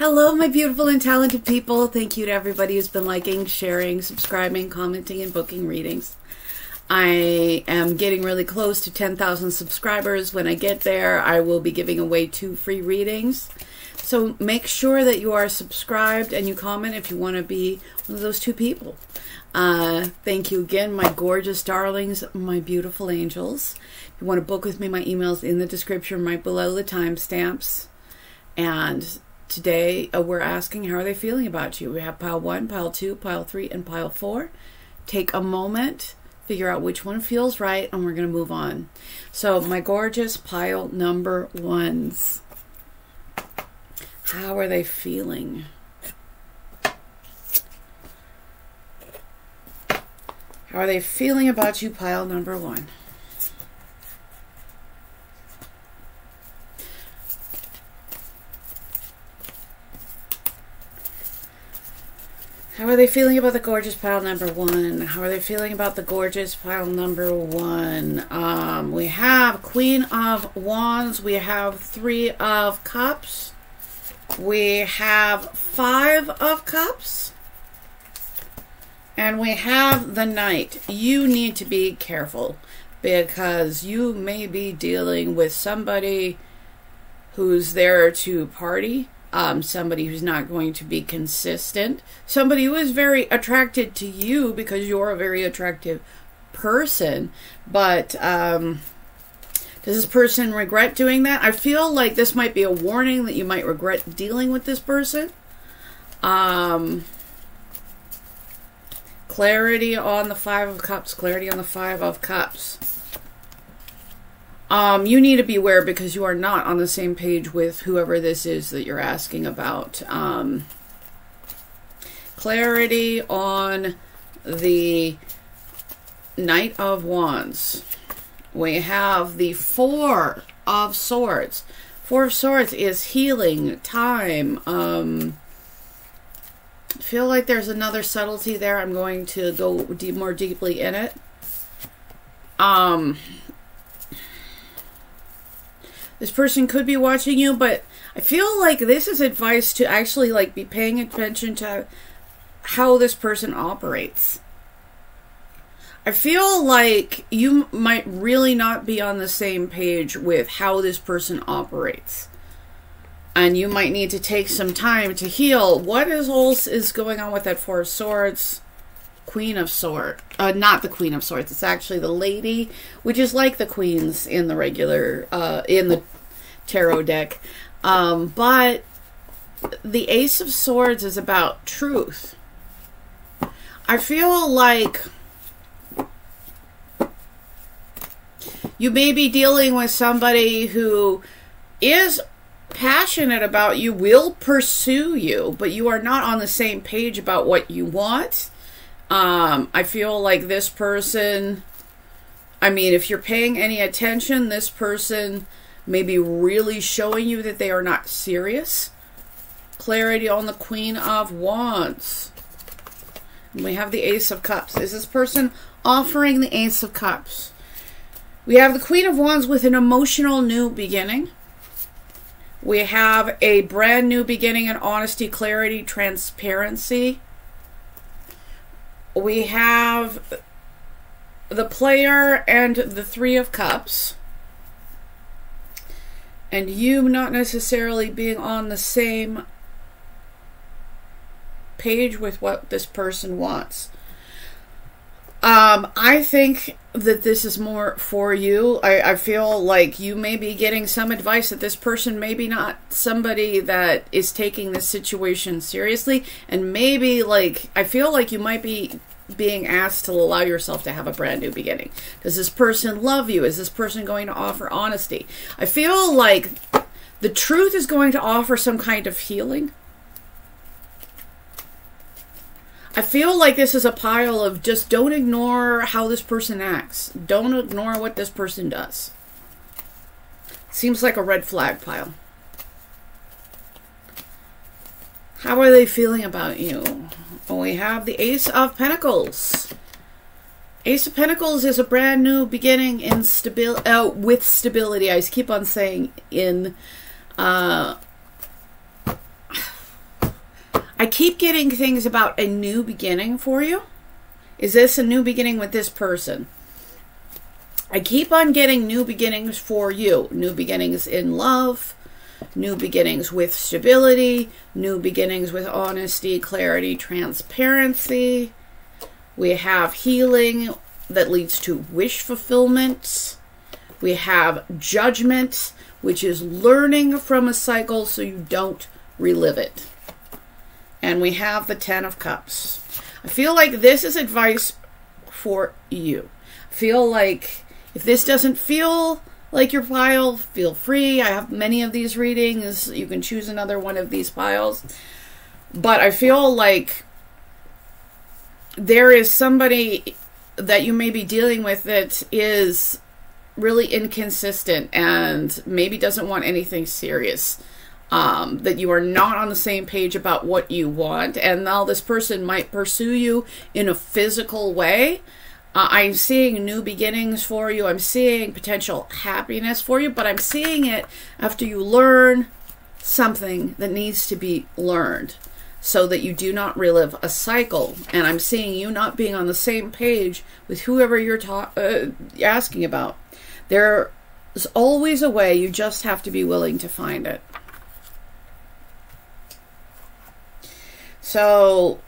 Hello, my beautiful and talented people. Thank you to everybody who's been liking, sharing, subscribing, commenting, and booking readings. I am getting really close to 10,000 subscribers. When I get there, I will be giving away 2 free readings. So make sure that you are subscribed and you comment if you want to be one of those 2 people. Thank you again, my gorgeous darlings, my beautiful angels. If you want to book with me, my email's in the description right below the timestamps. And today we're asking, how are they feeling about you? We have pile 1, pile 2, pile 3, and pile 4. Take a moment, figure out which one feels right, and we're going to move on. So my gorgeous pile number 1s. How are they feeling? How are they feeling about you, pile number 1? How are they feeling about the gorgeous pile number 1? How are they feeling about the gorgeous pile number 1? We have Queen of Wands. We have 3 of Cups. We have 5 of Cups. And we have the Knight. You need to be careful because you may be dealing with somebody who's there to party. Somebody who's not going to be consistent, somebody who is very attracted to you because you're a very attractive person, but does this person regret doing that? I feel like this might be a warning that you might regret dealing with this person. Clarity on the 5 of Cups, clarity on the 5 of Cups. You need to beware because you are not on the same page with whoever this is that you're asking about. Clarity on the Knight of Wands. We have the 4 of Swords. 4 of Swords is healing, time. I feel like there's another subtlety there. I'm going to go more deeply in it. This person could be watching you, but I feel like this is advice to actually like be paying attention to how this person operates. I feel like you might really not be on the same page with how this person operates. And you might need to take some time to heal. What is going on with that 4 of Swords? Queen of Swords. Not the Queen of Swords. It's actually the Lady, which is like the Queens in the regular, in the tarot deck. But the Ace of Swords is about truth. I feel like you may be dealing with somebody who is passionate about you, will pursue you, but you are not on the same page about what you want. I feel like this person, I mean, if you're paying any attention, this person may be really showing you that they are not serious. Clarity on the Queen of Wands. And we have the Ace of Cups. Is this person offering the Ace of Cups? We have the Queen of Wands with an emotional new beginning. We have a brand new beginning in honesty, clarity, transparency. We have the Player and the 3 of Cups. And you not necessarily being on the same page with what this person wants. I think that this is more for you. I feel like you may be getting some advice that this person may be not somebody that is taking this situation seriously. And maybe, like, I feel like you might be being asked to allow yourself to have a brand new beginning. Does this person love you? Is this person going to offer honesty? I feel like the truth is going to offer some kind of healing. I feel like this is a pile of just don't ignore how this person acts. Don't ignore what this person does. Seems like a red flag pile. How are they feeling about you? We have the Ace of Pentacles. Ace of Pentacles is a brand new beginning in with stability. I keep on saying in. I keep getting things about a new beginning for you. Is this a new beginning with this person? I keep on getting new beginnings for you. New beginnings in love, new beginnings with stability, new beginnings with honesty, clarity, transparency. We have healing that leads to wish fulfillment. We have judgment, which is learning from a cycle so you don't relive it. And we have the 10 of Cups. I feel like this is advice for you. I feel like if this doesn't feel like your pile, feel free. I have many of these readings. You can choose another one of these piles. But I feel like there is somebody that you may be dealing with that is really inconsistent and maybe doesn't want anything serious. That you are not on the same page about what you want, and now this person might pursue you in a physical way. I'm seeing new beginnings for you. I'm seeing potential happiness for you, but I'm seeing it after you learn something that needs to be learned so that you do not relive a cycle. And I'm seeing you not being on the same page with whoever you're asking about. There's always a way. You just have to be willing to find it. So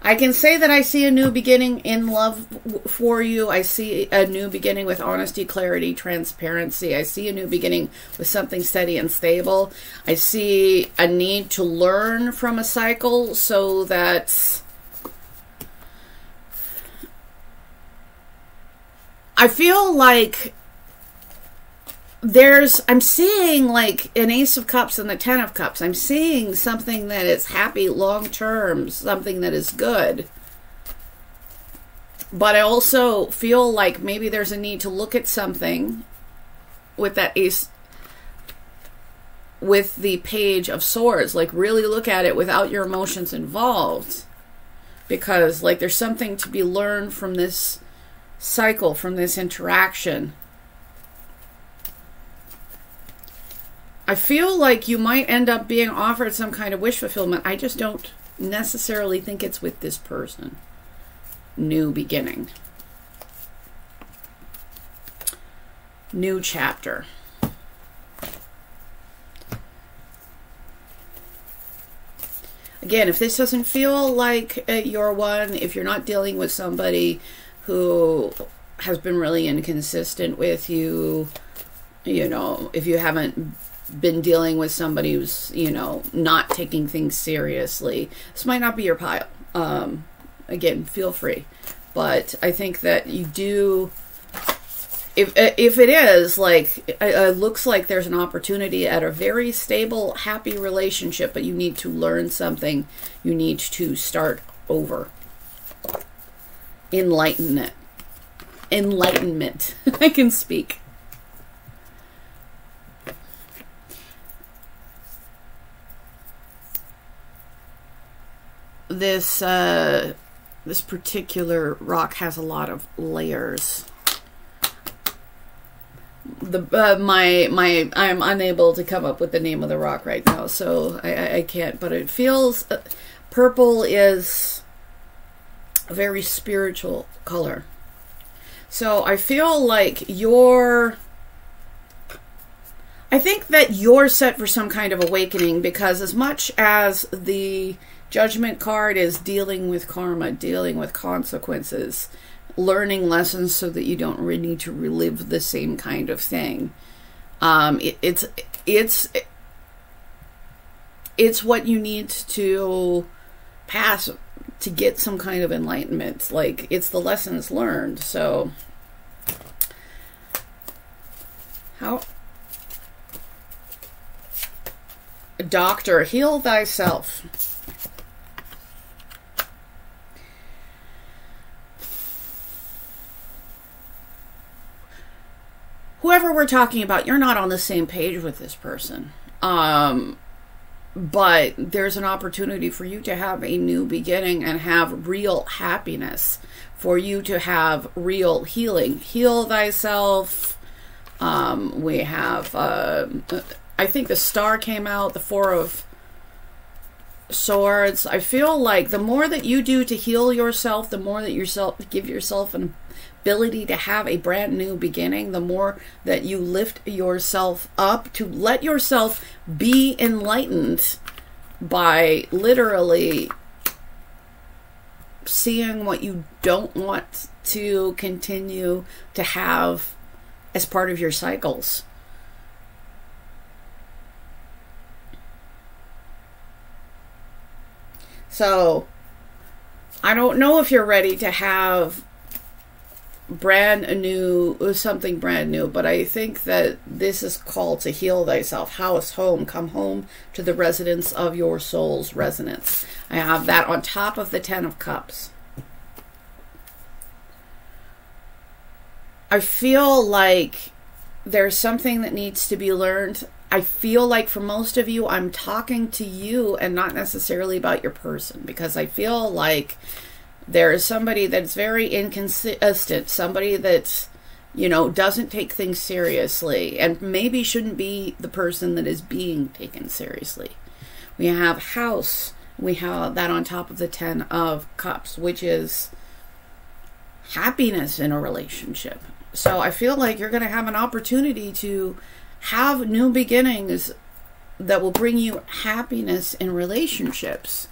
I can say that I see a new beginning in love for you. I see a new beginning with honesty, clarity, transparency. I see a new beginning with something steady and stable. I see a need to learn from a cycle so that I feel like I'm seeing like an Ace of Cups and the 10 of Cups. I'm seeing something that is happy long term, something that is good. But I also feel like maybe there's a need to look at something with that Ace, with the Page of Swords, like really look at it without your emotions involved. Because like there's something to be learned from this cycle, from this interaction. I feel like you might end up being offered some kind of wish fulfillment. I just don't necessarily think it's with this person. New beginning. New chapter. Again, if this doesn't feel like your one, if you're not dealing with somebody who has been really inconsistent with you, you know, if you haven't been dealing with somebody who's, you know, not taking things seriously, this might not be your pile. Again, feel free. But I think that you do, if it is, like, it looks like there's an opportunity at a very stable, happy relationship, but you need to learn something. You need to start over. Enlightenment. Enlightenment. I can speak. This particular rock has a lot of layers. I'm unable to come up with the name of the rock right now, so I can't. But it feels purple is a very spiritual color. So I feel like I think that you're set for some kind of awakening, because as much as the Judgment card is dealing with karma, dealing with consequences, learning lessons so that you don't really need to relive the same kind of thing. It's what you need to pass to get some kind of enlightenment. Like, it's the lessons learned. So how? Doctor, heal thyself. Whoever we're talking about, you're not on the same page with this person. But there's an opportunity for you to have a new beginning and have real happiness, for you to have real healing. Heal thyself. We have I think the Star came out, the Four of Swords. I feel like the more that you do to heal yourself, the more that give yourself an ability to have a brand new beginning, the more that you lift yourself up to let yourself be enlightened by literally seeing what you don't want to continue to have as part of your cycles. So, I don't know if you're ready to have something brand new, but I think that this is called to heal thyself. House, home, come home to the residence of your soul's resonance. I have that on top of the Ten of Cups. I feel like there's something that needs to be learned. I feel like for most of you, I'm talking to you and not necessarily about your person, because I feel like there is somebody that's very inconsistent, somebody that, you know, doesn't take things seriously and maybe shouldn't be the person that is being taken seriously. We have House. We have that on top of the Ten of Cups, which is happiness in a relationship. So I feel like you're going to have an opportunity to have new beginnings that will bring you happiness in relationships.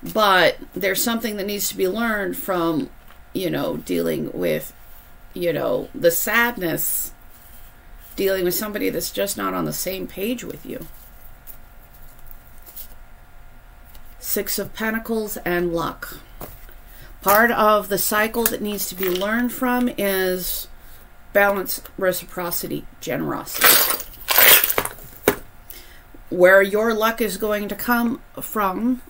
But there's something that needs to be learned from, you know, dealing with, you know, the sadness, dealing with somebody that's just not on the same page with you. Six of Pentacles and luck. Part of the cycle that needs to be learned from is balance, reciprocity, generosity. Where your luck is going to come from,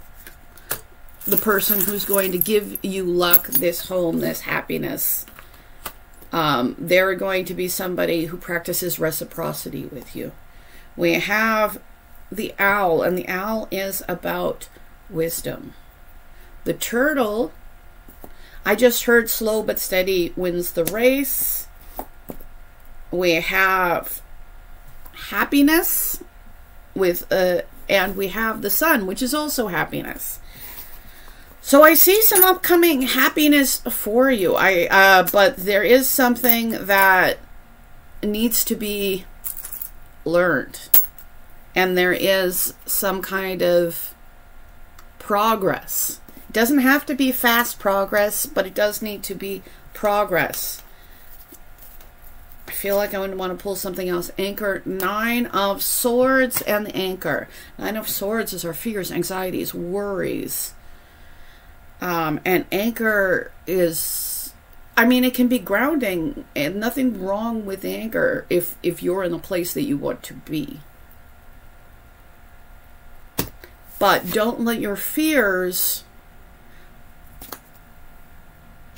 the person who's going to give you luck, this home, this happiness, they're going to be somebody who practices reciprocity with you. We have the Owl, and the Owl is about wisdom. The Turtle, I just heard slow but steady wins the race. We have happiness with and we have the Sun, which is also happiness. So I see some upcoming happiness for you. But there is something that needs to be learned, and there is some kind of progress. It doesn't have to be fast progress, but it does need to be progress. I feel like I would want to pull something else. Anchor, Nine of Swords and the Anchor. Nine of Swords is our fears, anxieties, worries. And Anchor is, I mean, it can be grounding, and nothing wrong with Anchor if you're in the place that you want to be. But don't let your fears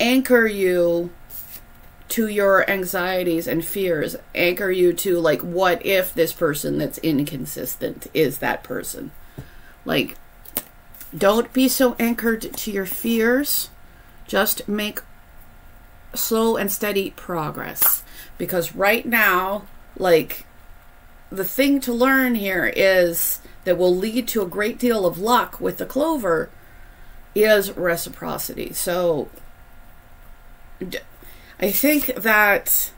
anchor you to your anxieties and fears. Anchor you to, like, what if this person that's inconsistent is that person? Like, don't be so anchored to your fears. Just make slow and steady progress. Because right now, like, the thing to learn here is that will lead to a great deal of luck with the Clover is reciprocity. So I think that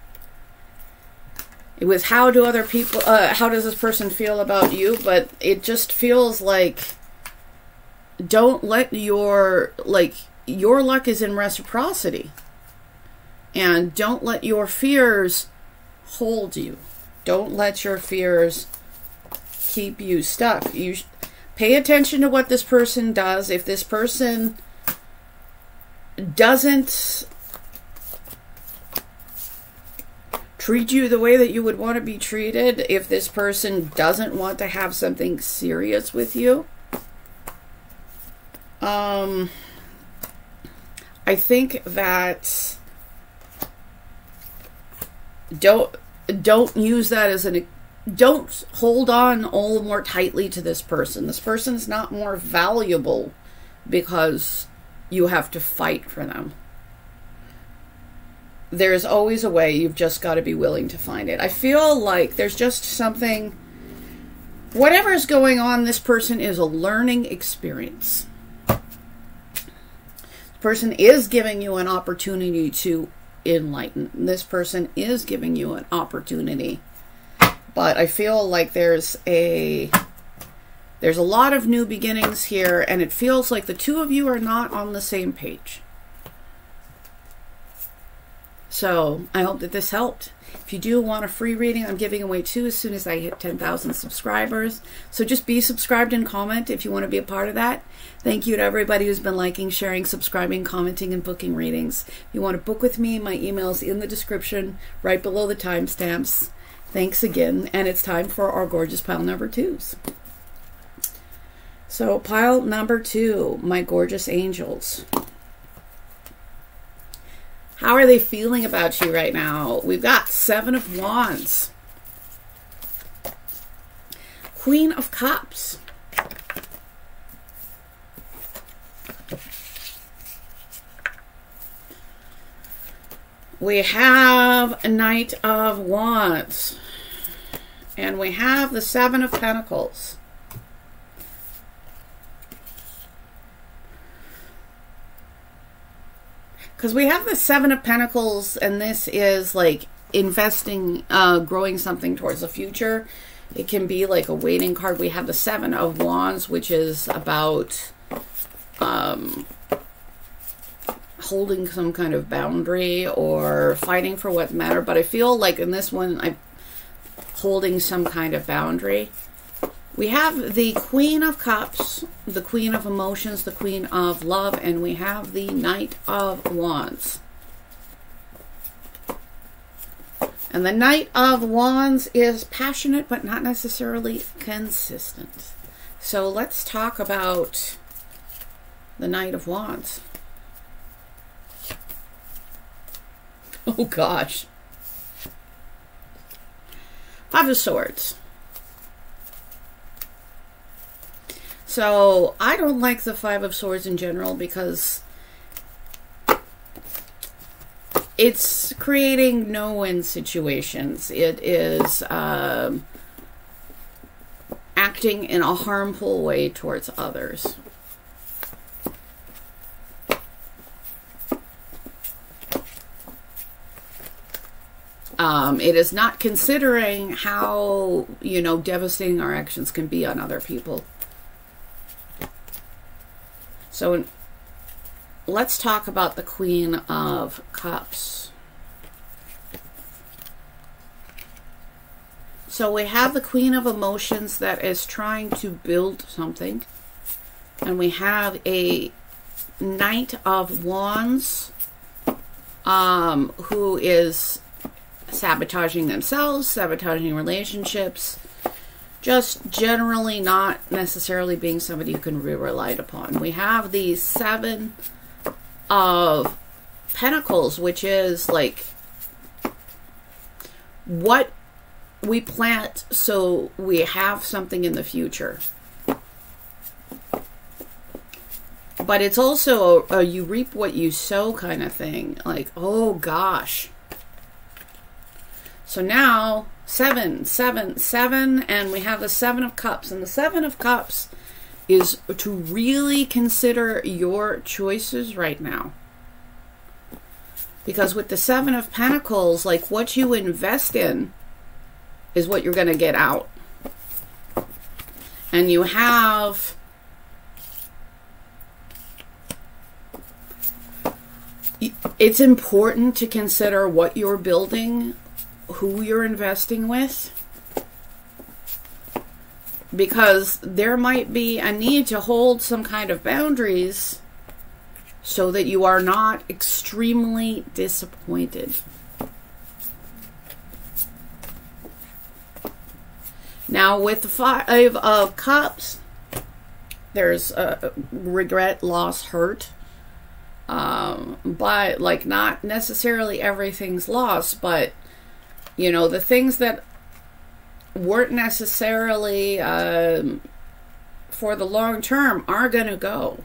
it was how does this person feel about you? But it just feels like, don't let your luck is in reciprocity, and don't let your fears hold you. Don't let your fears keep you stuck. You pay attention to what this person does. If this person doesn't treat you the way that you would want to be treated, if this person doesn't want to have something serious with you, I think that don't use that as don't hold on all more tightly to this person. This person's not more valuable because you have to fight for them. there's always a way. You've just got to be willing to find it. I feel like there's just something, whatever's going on, this person is a learning experience. This person is giving you an opportunity to enlighten. This person is giving you an opportunity. But I feel like there's a lot of new beginnings here, and it feels like the two of you are not on the same page. So I hope that this helped. If you do want a free reading, I'm giving away 2 as soon as I hit 10,000 subscribers. So just be subscribed and comment if you want to be a part of that. Thank you to everybody who's been liking, sharing, subscribing, commenting, and booking readings. If you want to book with me, my email's in the description right below the timestamps. Thanks again, and it's time for our gorgeous pile number 2s. So pile number 2, my gorgeous angels. How are they feeling about you right now? We've got 7 of Wands. Queen of Cups. We have a Knight of Wands. And we have the 7 of Pentacles. Because we have the 7 of Pentacles, and this is like investing, growing something towards the future. It can be like a waiting card. We have the 7 of Wands, which is about holding some kind of boundary or fighting for what matters. But I feel like in this one, I'm holding some kind of boundary. We have the Queen of Cups, the Queen of Emotions, the Queen of Love, and we have the Knight of Wands. And the Knight of Wands is passionate, but not necessarily consistent. So let's talk about the Knight of Wands. Oh gosh. 5 of Swords. So I don't like the 5 of Swords in general because it's creating no-win situations. It is acting in a harmful way towards others. It is not considering how, you know, devastating our actions can be on other people. So let's talk about the Queen of Cups. So we have the Queen of Emotions that is trying to build something. And we have a Knight of Wands who is sabotaging themselves, sabotaging relationships, just generally not necessarily being somebody who can be relied upon. We have the 7 of Pentacles, which is like what we plant so we have something in the future. But it's also a you reap what you sow kind of thing. Like, oh gosh. So now 7, 7, 7, and we have the 7 of Cups. And the 7 of Cups is to really consider your choices right now. Because with the 7 of Pentacles, like what you invest in is what you're going to get out. And you have it's important to consider what you're building, who you're investing with, because there might be a need to hold some kind of boundaries so that you are not extremely disappointed. Now with the 5 of Cups, there's regret, loss, hurt, but like not necessarily everything's lost, but you know, the things that weren't necessarily for the long term are going to go.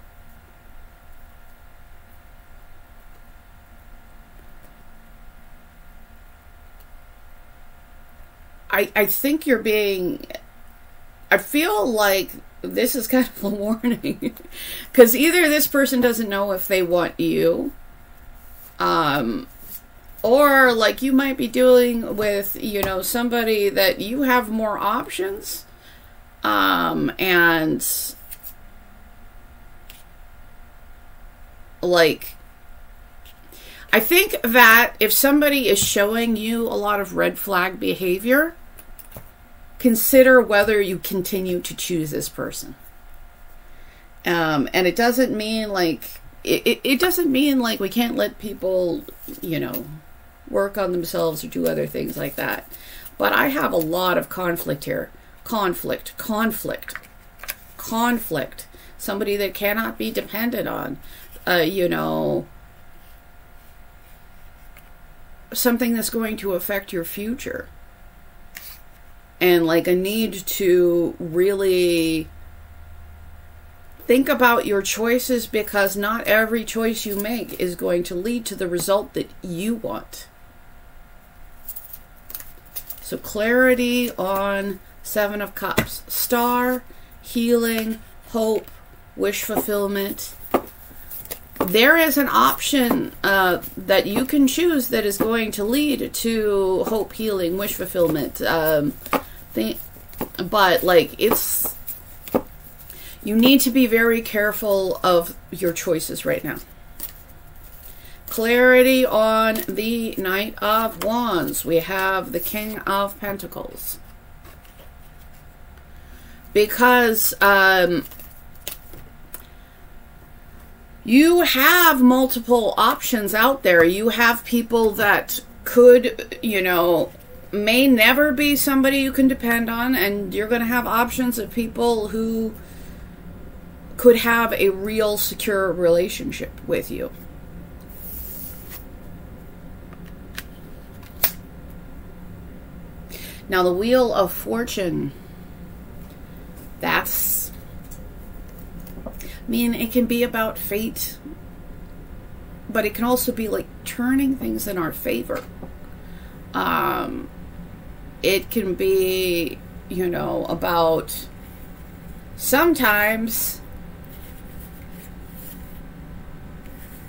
I think you're being, I feel like this is kind of a warning. Because either this person doesn't know if they want you, or like you might be dealing with, you know, somebody that you have more options, and like, I think that if somebody is showing you a lot of red flag behavior, consider whether you continue to choose this person. And it doesn't mean like, it doesn't mean like we can't let people, you know, work on themselves or do other things like that. But I have a lot of conflict here. Conflict. Somebody that cannot be depended on. You know, something that's going to affect your future. And like a need to really think about your choices, because not every choice you make is going to lead to the result that you want. So clarity on Seven of Cups. Star, healing, hope, wish fulfillment. There is an option that you can choose that is going to lead to hope, healing, wish fulfillment. But like, it's, you need to be very careful of your choices right now. Clarity on the Knight of Wands. We have the King of Pentacles. Because you have multiple options out there. You have people that could, you know, may never be somebody you can depend on, and you're going to have options of people who could have a real secure relationship with you. Now the Wheel of Fortune, that's, I mean, it can be about fate, but it can also be like turning things in our favor. It can be, you know, about sometimes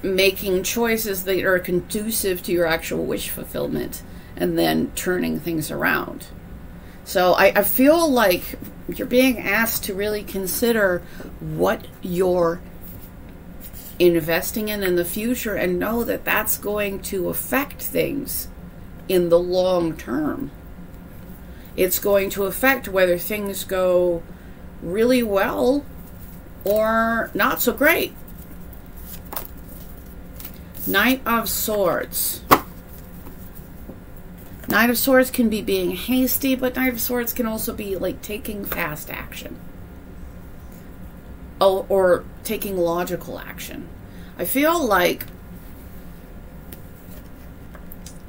making choices that are conducive to your actual wish fulfillment and then turning things around. So I feel like you're being asked to really consider what you're investing in the future, and know that that's going to affect things in the long term. It's going to affect whether things go really well or not so great. Knight of Swords. Knight of Swords can be being hasty, but Knight of Swords can also be like taking fast action. Oh, or taking logical action. I feel like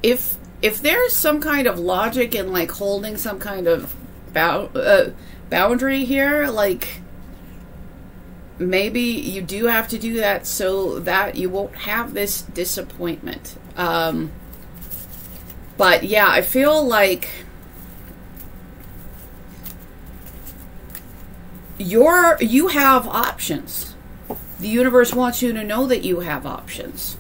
if there's some kind of logic in like holding some kind of boundary here, like maybe you do have to do that so that you won't have this disappointment. But yeah, I feel like you have options. The universe wants you to know that you have options.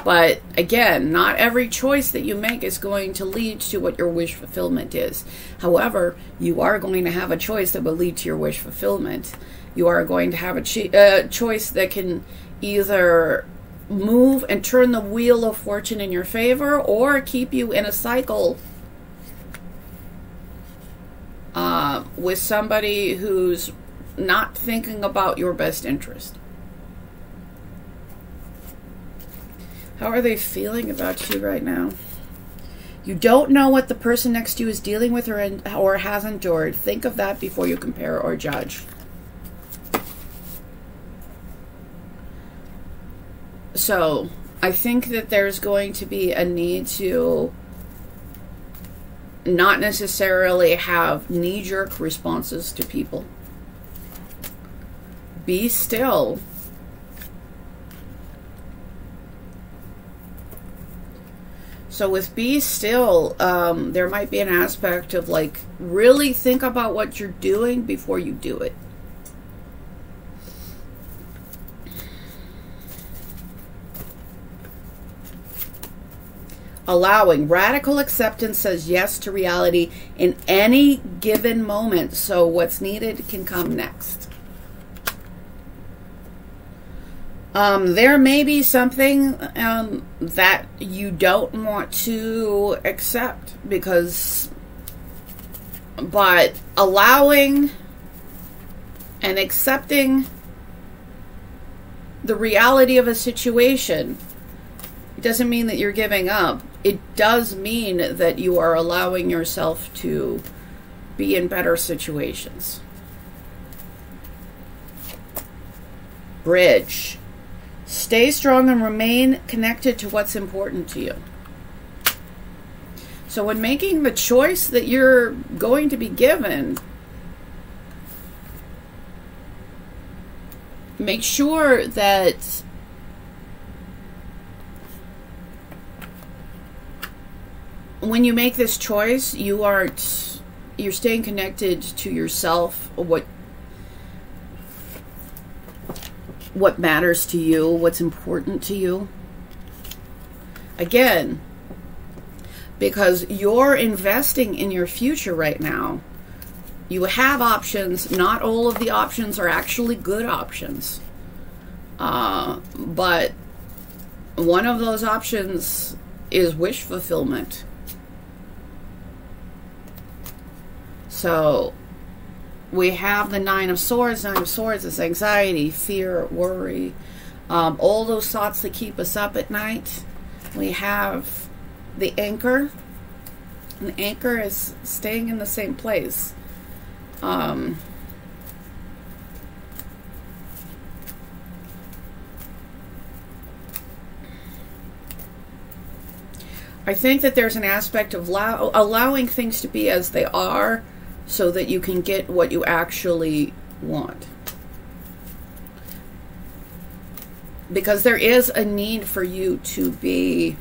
But again, not every choice that you make is going to lead to what your wish fulfillment is. However, you are going to have a choice that will lead to your wish fulfillment. You are going to have a choice that can either move and turn the wheel of fortune in your favor, or keep you in a cycle with somebody who's not thinking about your best interest. How are they feeling about you right now? You don't know what the person next to you is dealing with or has endured. Think of that before you compare or judge. So, I think that there's going to be a need to not necessarily have knee-jerk responses to people. Be still. So with be still, there might be an aspect of like, really think about what you're doing before you do it. Allowing. Radical acceptance says yes to reality in any given moment. So what's needed can come next. There may be something that you don't want to accept but allowing and accepting the reality of a situation doesn't mean that you're giving up. It does mean that you are allowing yourself to be in better situations. Bridge. Stay strong and remain connected to what's important to you. So when making the choice that you're going to be given, make sure that when you make this choice, you're staying connected to yourself, what matters to you, what's important to you. Again, because you're investing in your future right now. You have options. Not all of the options are actually good options. But one of those options is wish fulfillment. So we have the Nine of Swords. Nine of Swords is anxiety, fear, worry, all those thoughts that keep us up at night. We have the anchor. An anchor is staying in the same place. I think that there's an aspect of allowing things to be as they are, so that you can get what you actually want. Because there is a need for you to be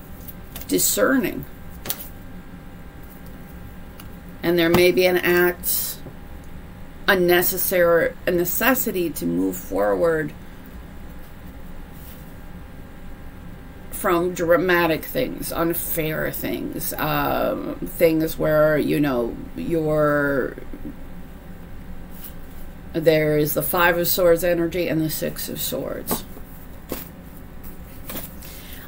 discerning. And there may be a necessity to move forward from dramatic things, unfair things, things where, there is the Five of Swords energy and the Six of Swords.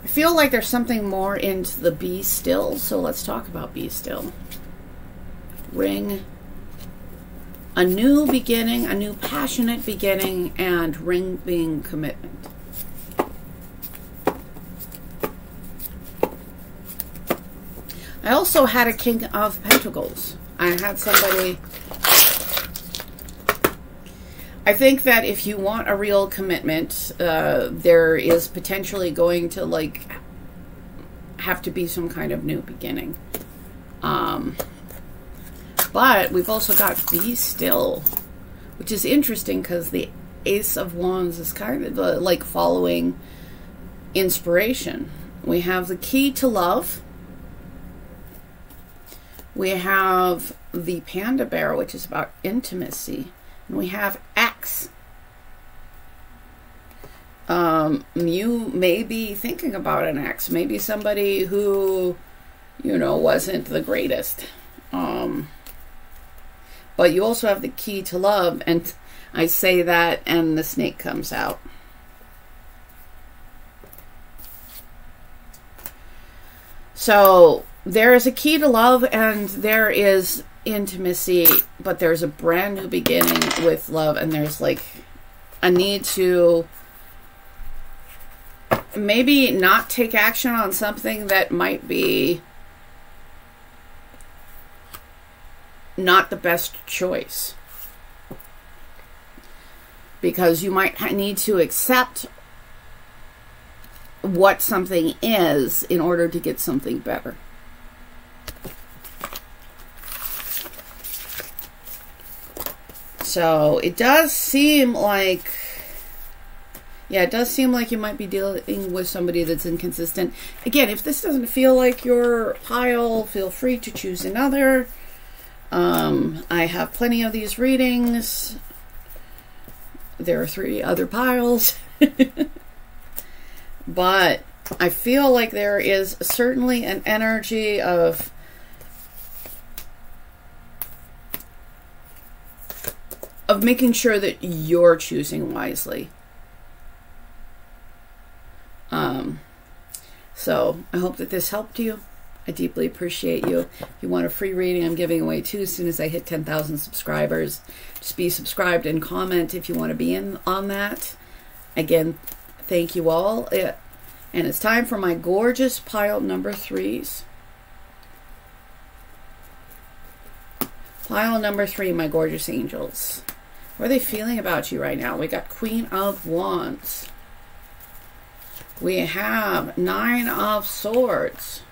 I feel like there's something more into the be still, so let's talk about be still. Ring. A new beginning, a new passionate beginning, and ring being commitment. I also had a King of Pentacles. I had somebody... I think that if you want a real commitment, there is potentially going to, have to be some kind of new beginning. But we've also got be still, which is interesting because the Ace of Wands is kind of like following inspiration. We have the key to love. We have the Panda Bear, which is about intimacy. And we have X. You may be thinking about an ex. Maybe somebody who, wasn't the greatest. But you also have the key to love. And I say that and the snake comes out. So there is a key to love and there is intimacy, but there's a brand new beginning with love, and there's a need to maybe not take action on something that might be not the best choice, because you might need to accept what something is in order to get something better. So it does seem like, Yeah, it does seem like you might be dealing with somebody that's inconsistent. Again, if this doesn't feel like your pile, feel free to choose another. I have plenty of these readings. There are 3 other piles. But I feel like there is certainly an energy of making sure that you're choosing wisely. So I hope that this helped you. I deeply appreciate you. If you want a free reading, I'm giving away 2 as soon as I hit 10,000 subscribers. Just be subscribed and comment if you want to be in on that. Again, thank you all. And it's time for my gorgeous pile number 3s. Pile number 3, my gorgeous angels. What are they feeling about you right now? We got Queen of Wands. We have 9 of Swords.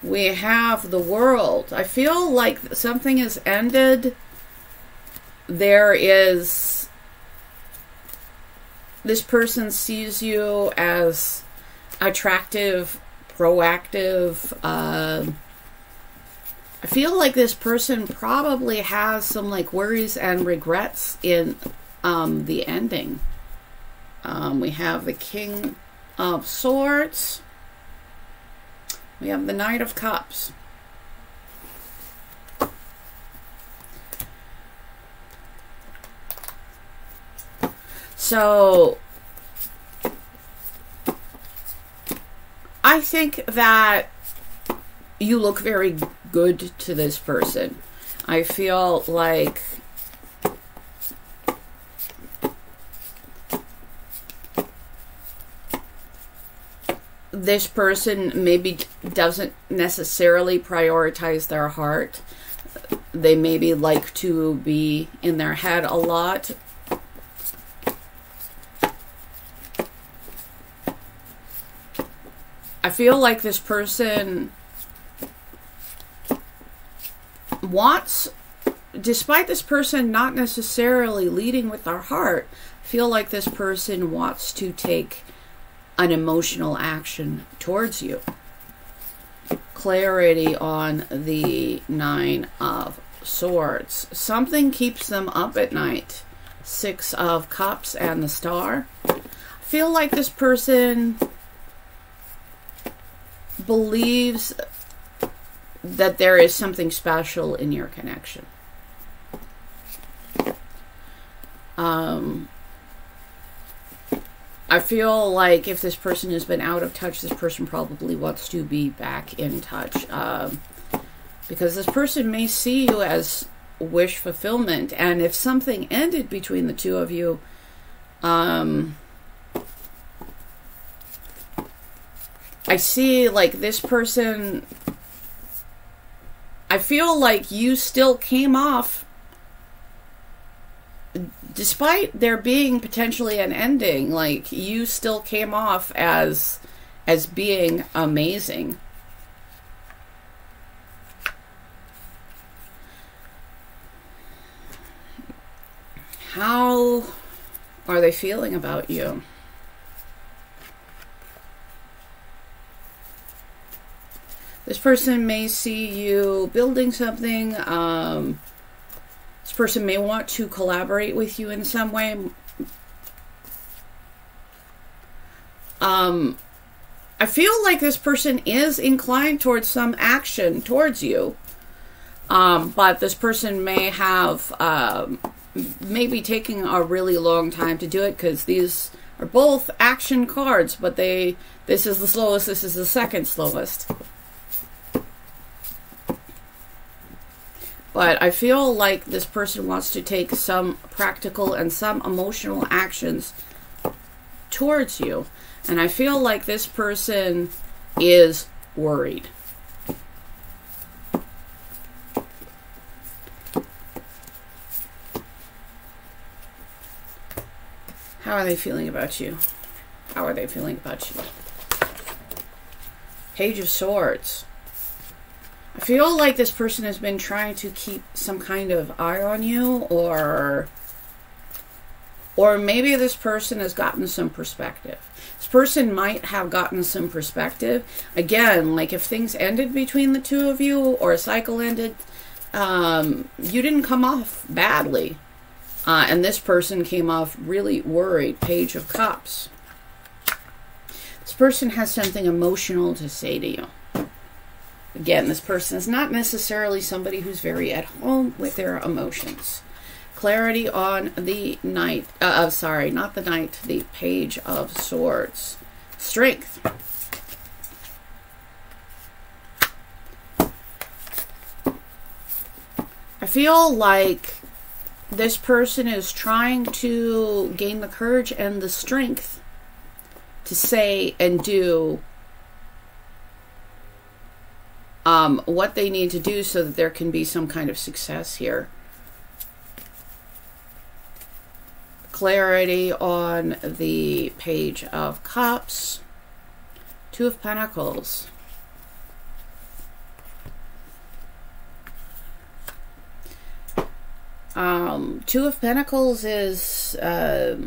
We have the World. I feel like something has ended. There is... This person sees you as attractive, proactive. I feel like this person probably has some like worries and regrets in the ending. We have the King of Swords. We have the Knight of Cups. So I think that you look very good to this person. I feel like this person maybe doesn't necessarily prioritize their heart. They maybe like to be in their head a lot. I feel like this person wants, despite this person not necessarily leading with their heart, I feel like this person wants to take an emotional action towards you. Clarity on the 9 of Swords. Something keeps them up at night. 6 of Cups and the Star. I feel like this person believes that there is something special in your connection. I feel like if this person has been out of touch, this person probably wants to be back in touch. Because this person may see you as wish fulfillment. And if something ended between the two of you, I see like this person, I feel like you still came off, despite there being potentially an ending, like you still came off as being amazing. How are they feeling about you? This person may see you building something. This person may want to collaborate with you in some way. I feel like this person is inclined towards some action towards you. But this person may have, maybe taking a really long time to do it, because these are both action cards, but this is the slowest, this is the second slowest. But I feel like this person wants to take some practical and some emotional actions towards you. And I feel like this person is worried. How are they feeling about you? How are they feeling about you? Page of Swords. I feel like this person has been trying to keep some kind of eye on you, or Or maybe this person has gotten some perspective. This person might have gotten some perspective. Again, like if things ended between the two of you or a cycle ended, you didn't come off badly. And this person came off really worried. Page of Cups. This person has something emotional to say to you. Again, this person is not necessarily somebody who's very at home with their emotions. Clarity on the Knight. Sorry, not the Knight. The Page of Swords. Strength. I feel like this person is trying to gain the courage and the strength to say and do what they need to do so that there can be some kind of success here. Clarity on the Page of Cups. Two of Pentacles. Two of Pentacles is a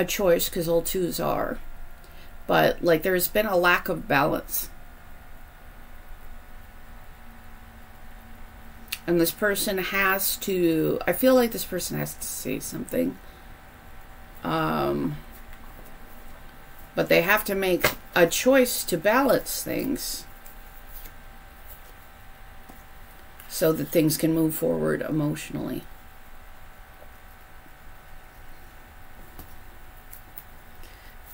choice because all twos are. But like there's been a lack of balance. And this person has to, I feel like this person has to say something. But they have to make a choice to balance things so that things can move forward emotionally.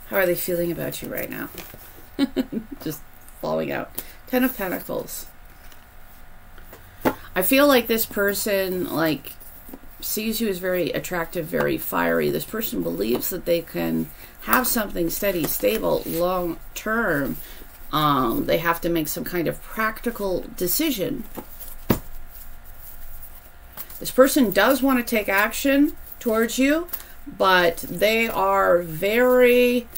How are they feeling about you right now? Just falling out. Ten of Pentacles. I feel like this person, like, sees you as very attractive, very fiery. This person believes that they can have something steady, stable, long term. They have to make some kind of practical decision. This person does want to take action towards you, but they are very,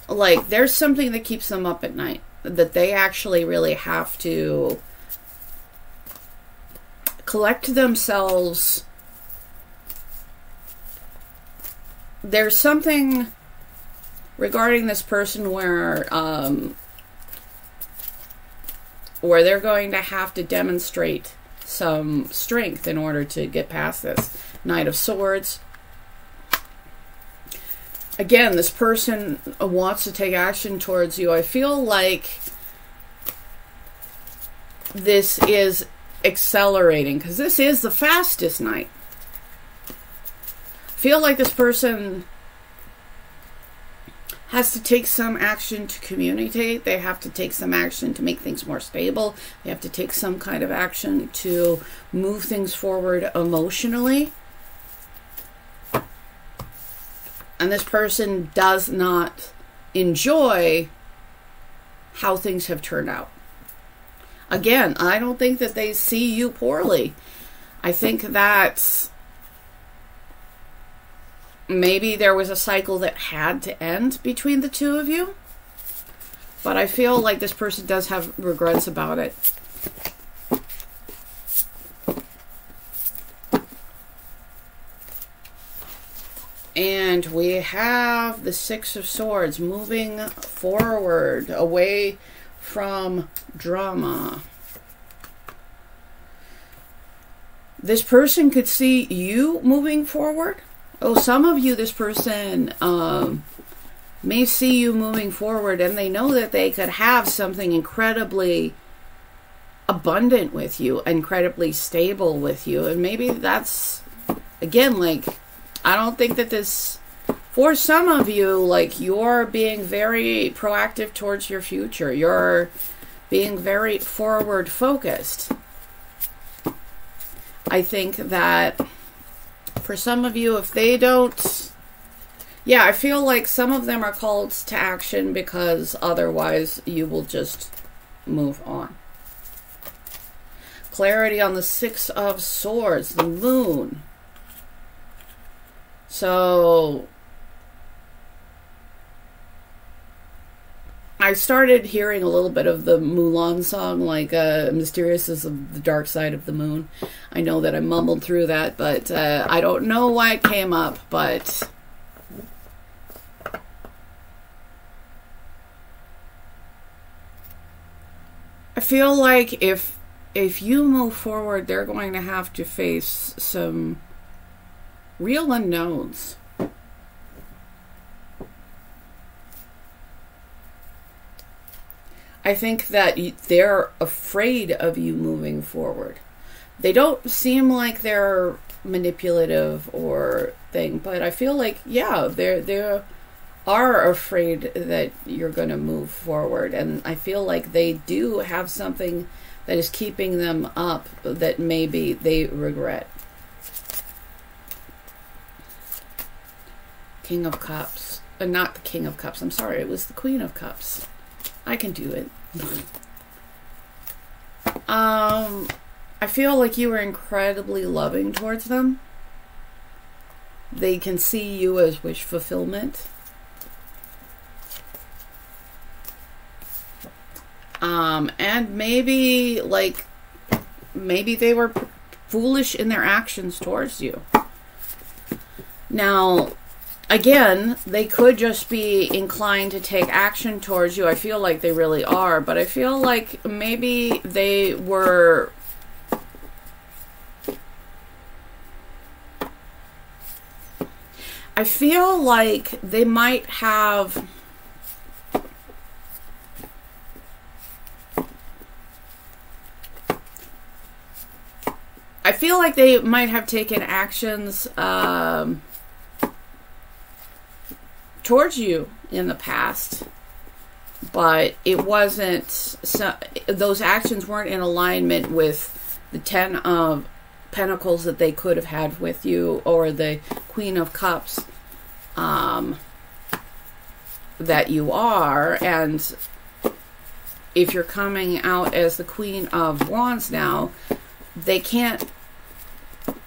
like, there's something that keeps them up at night that they actually really have to collect themselves. There's something regarding this person where they're going to have to demonstrate some strength in order to get past this. Knight of Swords. Again, this person wants to take action towards you. I feel like this is accelerating because this is the fastest night. I feel like this person has to take some action to communicate. They have to take some action to make things more stable. They have to take some kind of action to move things forward emotionally. And this person does not enjoy how things have turned out. Again, I don't think that they see you poorly. I think that maybe there was a cycle that had to end between the two of you. But I feel like this person does have regrets about it. And we have the Six of Swords, moving forward, away from drama. This person could see you moving forward. Oh, some of you, this person may see you moving forward, and they know that they could have something incredibly abundant with you, incredibly stable with you. And maybe that's, again, like, I don't think that this, for some of you, like, you're being very proactive towards your future. You're being very forward focused. I think that for some of you, if they don't, yeah, I feel like some of them are called to action because otherwise you will just move on. Clarity on the Six of Swords, the Moon. So I started hearing a little bit of the Mulan song, like Mysterious is the Dark Side of the Moon. I know that I mumbled through that, but I don't know why it came up, but I feel like if you move forward, they're going to have to face some real unknowns. I think that they're afraid of you moving forward. They don't seem like they're manipulative or thing, but I feel like, yeah, they are afraid that you're going to move forward. And I feel like they do have something that is keeping them up that maybe they regret. King of Cups. Not the King of Cups. I'm sorry. It was the Queen of Cups. I can do it. I feel like you are incredibly loving towards them. They can see you as wish fulfillment. And maybe, like, maybe they were foolish in their actions towards you. Now, again, they could just be inclined to take action towards you. I feel like they really are, but I feel like maybe they were... I feel like they might have... I feel like they might have taken actions towards you in the past, but it wasn't, so those actions weren't in alignment with the 10 of Pentacles that they could have had with you, or the Queen of Cups that you are. And if you're coming out as the Queen of Wands now, they can't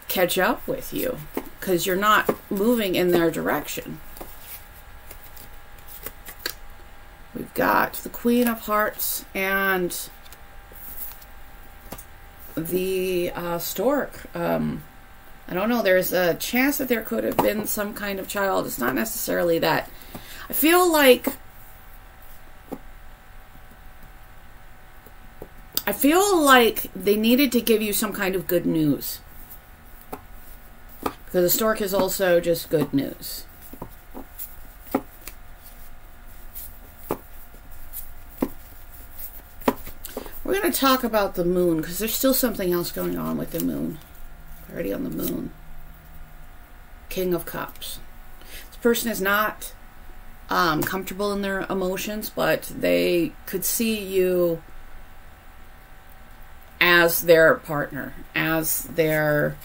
catch up with you because you're not moving in their direction. We've got the Queen of Hearts and the Stork. I don't know. There's a chance that there could have been some kind of child. It's not necessarily that. I feel like they needed to give you some kind of good news. Because the Stork is also just good news. We're going to talk about the moon, because there's still something else going on with the moon. Already on the moon. King of Cups. This person is not comfortable in their emotions, but they could see you as their partner, as their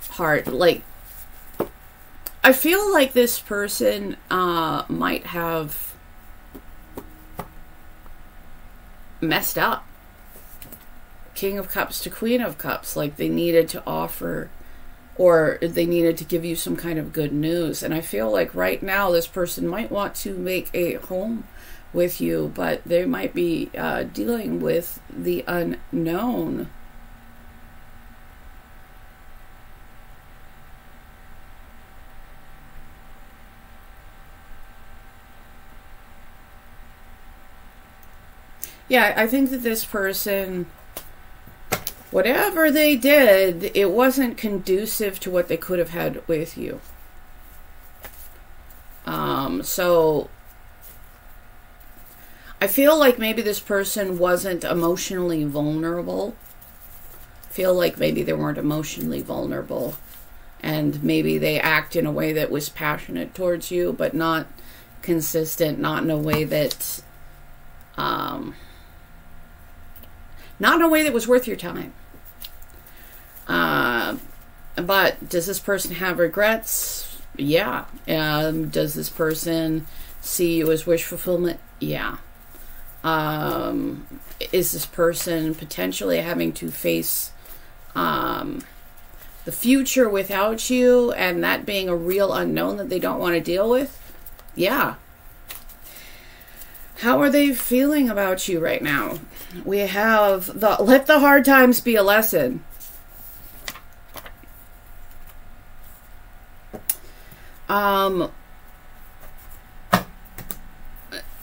heart. Like, I feel like this person might have messed up. King of Cups to Queen of Cups. Like, they needed to offer, or they needed to give you some kind of good news. And I feel like right now this person might want to make a home with you, but they might be dealing with the unknown. Yeah, I think that this person, whatever they did, it wasn't conducive to what they could have had with you. So I feel like maybe this person wasn't emotionally vulnerable. I feel like maybe they weren't emotionally vulnerable. And maybe they act in a way that was passionate towards you, but not consistent, not in a way that... not in a way that was worth your time. But does this person have regrets? Yeah. Does this person see you as wish fulfillment? Yeah. Is this person potentially having to face the future without you, and that being a real unknown that they don't want to deal with? Yeah. How are they feeling about you right now? We have the let the hard times be a lesson.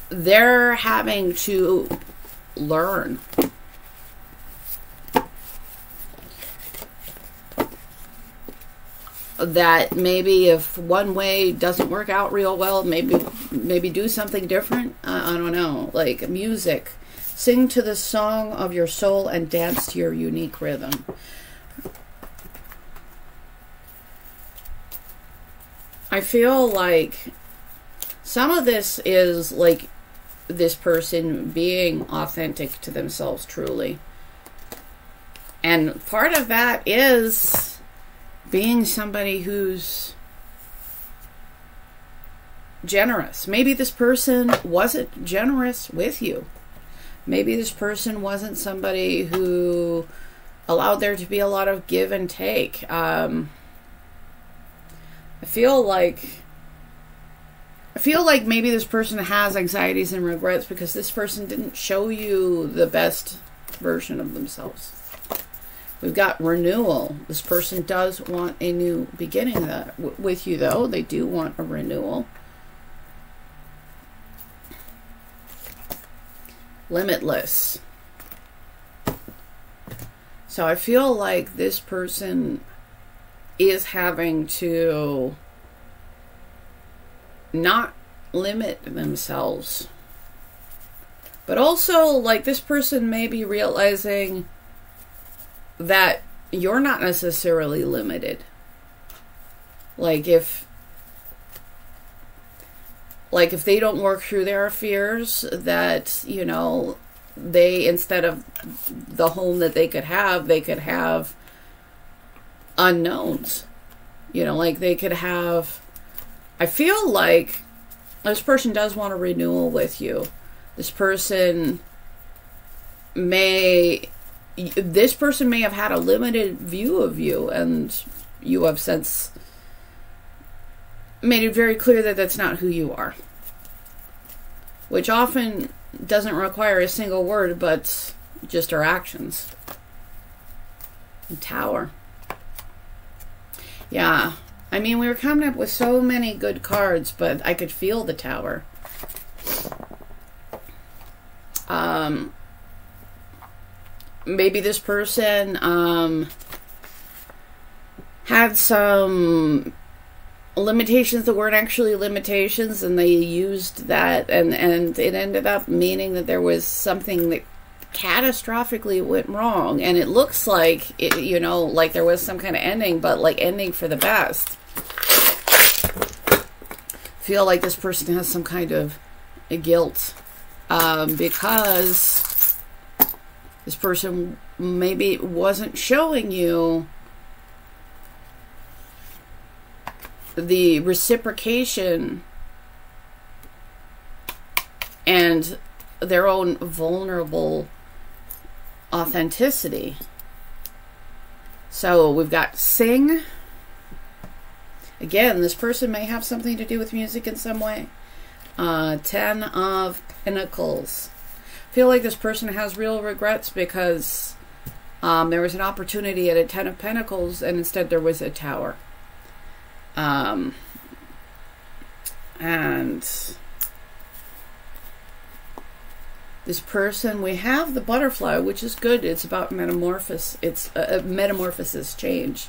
They're having to learn. That maybe if one way doesn't work out real well, maybe do something different. I don't know. Like music. Sing to the song of your soul and dance to your unique rhythm. I feel like some of this is like this person being authentic to themselves truly. And part of that is being somebody who's generous. Maybe this person wasn't generous with you. Maybe this person wasn't somebody who allowed there to be a lot of give and take. I feel like maybe this person has anxieties and regrets because this person didn't show you the best version of themselves. We've got renewal. This person does want a new beginning with you, though. They do want a renewal. Limitless. So I feel like this person is having to not limit themselves. But also, like, this person may be realizing that you're not necessarily limited. Like if they don't work through their fears, that, you know, they, instead of the home that they could have unknowns. You know, like they could have, I feel like this person does want a renewal with you. This person may have had a limited view of you, and you have since made it very clear that that's not who you are. Which often doesn't require a single word, but just our actions. And Tower. Yeah. I mean, we were coming up with so many good cards, but I could feel the Tower. Maybe this person had some limitations that weren't actually limitations, and they used that, and it ended up meaning that there was something that catastrophically went wrong, and it looks like it, you know, like there was some kind of ending, but like ending for the best. Feel like this person has some kind of guilt because this person maybe wasn't showing you the reciprocation and their own vulnerable authenticity. So we've got sing. Again, this person may have something to do with music in some way. 10 of Pentacles. I feel like this person has real regrets because there was an opportunity at a 10 of Pentacles, and instead there was a Tower. And this person, we have the butterfly, which is good. It's about metamorphosis. It's a metamorphosis, change.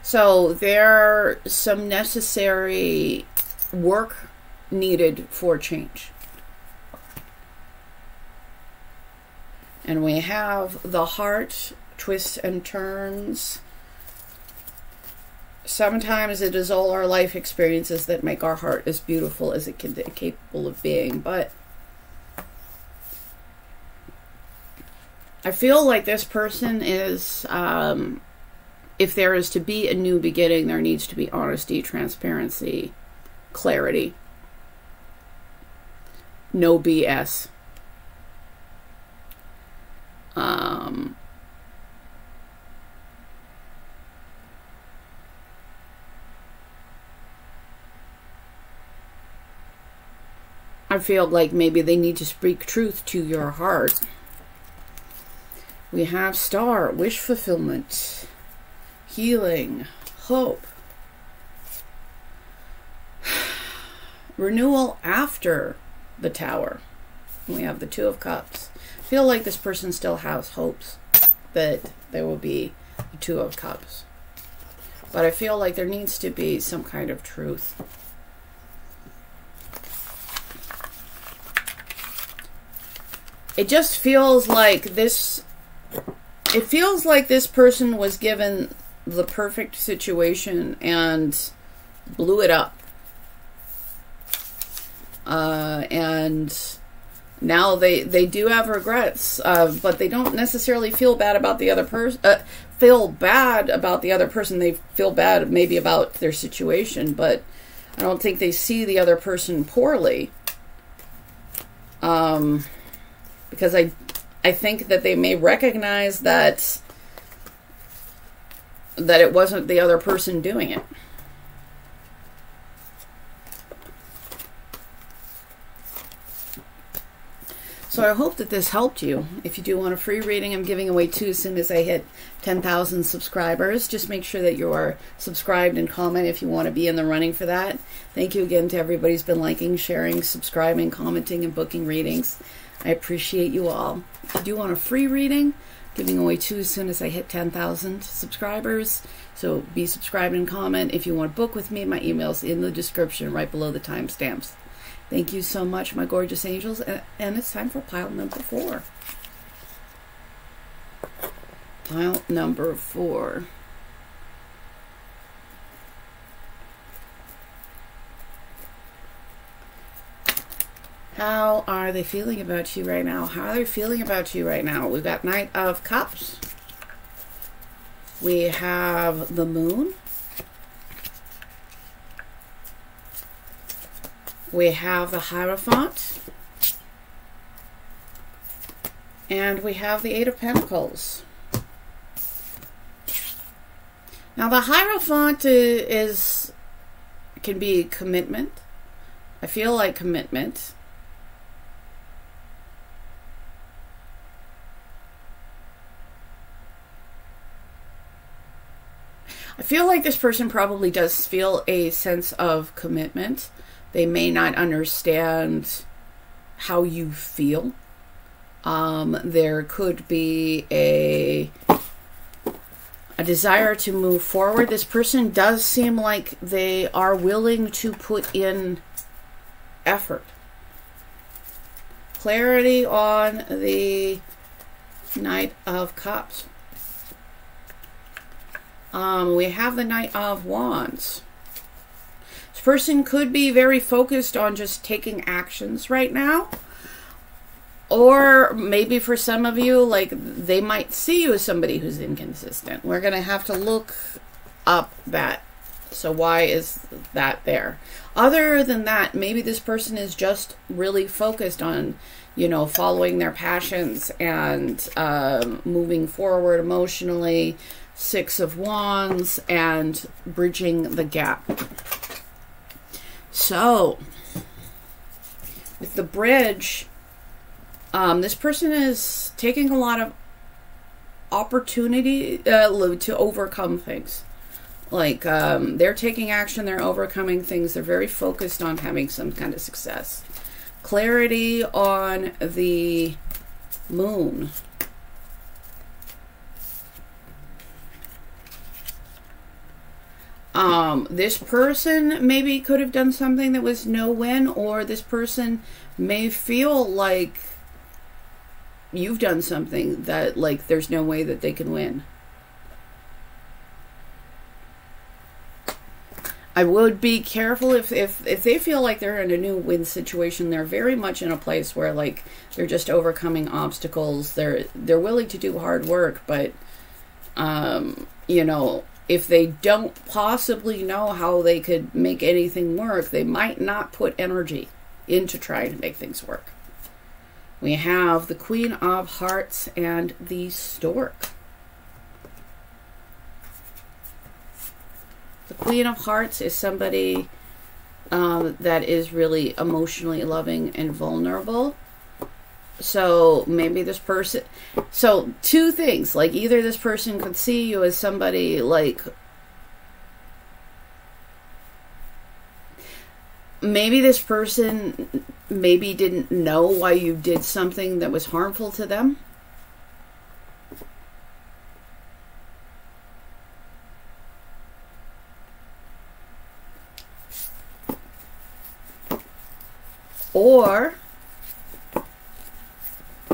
So there some necessary work needed for change. And we have the heart, twists and turns. Sometimes it is all our life experiences that make our heart as beautiful as it can be capable of being. But I feel like this person is, if there is to be a new beginning, there needs to be honesty, transparency, clarity. No BS. I feel like maybe they need to speak truth to your heart. We have Star, wish fulfillment, healing, hope, renewal after the Tower. We have the Two of Cups. I feel like this person still has hopes that there will be the Two of Cups. But I feel like there needs to be some kind of truth. It just feels like this... It feels like this person was given the perfect situation and blew it up. And now they do have regrets, but they don't necessarily feel bad about the other person. Feel bad about the other person. They feel bad maybe about their situation, but I don't think they see the other person poorly. Because I think that they may recognize that it wasn't the other person doing it. So I hope that this helped you. If you do want a free reading, I'm giving away 2 as soon as I hit 10,000 subscribers. Just make sure that you are subscribed and comment if you want to be in the running for that. Thank you again to everybody who's been liking, sharing, subscribing, commenting, and booking readings. I appreciate you all. If you do want a free reading, giving away 2 as soon as I hit 10,000 subscribers. So be subscribed and comment. If you want to book with me, my email's in the description right below the timestamps. Thank you so much, my gorgeous angels. And it's time for pile number 4. Pile number 4. How are they feeling about you right now? How are they feeling about you right now? We've got Knight of Cups. We have the Moon. We have the Hierophant. And we have the Eight of Pentacles. Now the Hierophant can be commitment. I feel like commitment. I feel like this person probably does feel a sense of commitment. They may not understand how you feel. There could be a desire to move forward. This person does seem like they are willing to put in effort. Clarity on the Knight of Cups. We have the Knight of Wands. This person could be very focused on just taking actions right now. Or maybe for some of you, like, they might see you as somebody who's inconsistent. We're going to have to look up that. So why is that there? Other than that, maybe this person is just really focused on, you know, following their passions and moving forward emotionally. 6 of Wands and bridging the gap. So, with the bridge, this person is taking a lot of opportunity to overcome things. Like, they're taking action, they're overcoming things, they're very focused on having some kind of success. Clarity on the Moon. This person maybe could have done something that was no-win, or this person may feel like you've done something that, like, there's no way that they can win. I would be careful if they feel like they're in a new win situation. They're very much in a place where, like, they're just overcoming obstacles. They're willing to do hard work, but, you know, if they don't possibly know how they could make anything work, they might not put energy into trying to make things work. We have the Queen of Hearts and the Stork. The Queen of Hearts is somebody that is really emotionally loving and vulnerable. So maybe this person, so two things, like either this person could see you as somebody like, maybe this person maybe didn't know why you did something that was harmful to them. Or,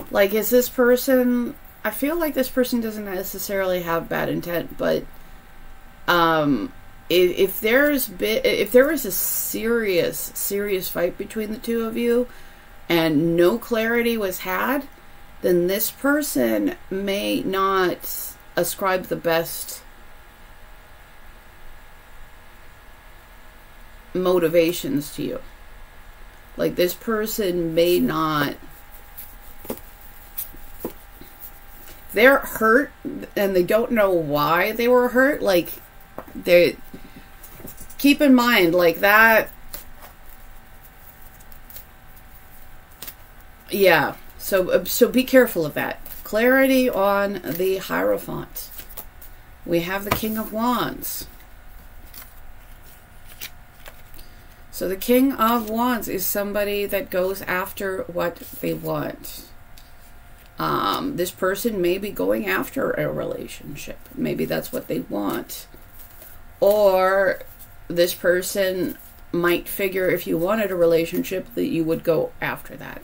like, is this person, I feel like this person doesn't necessarily have bad intent, but if there was a serious fight between the two of you and no clarity was had, then this person may not ascribe the best motivations to you. Like, this person may not, they're hurt and they don't know why they were hurt. Like, they, keep in mind, like, that, yeah, so be careful of that. Clarity on the Hierophant. We have the King of Wands. So the King of Wands is somebody that goes after what they want. This person may be going after a relationship. Maybe that's what they want. Or this person might figure if you wanted a relationship that you would go after that.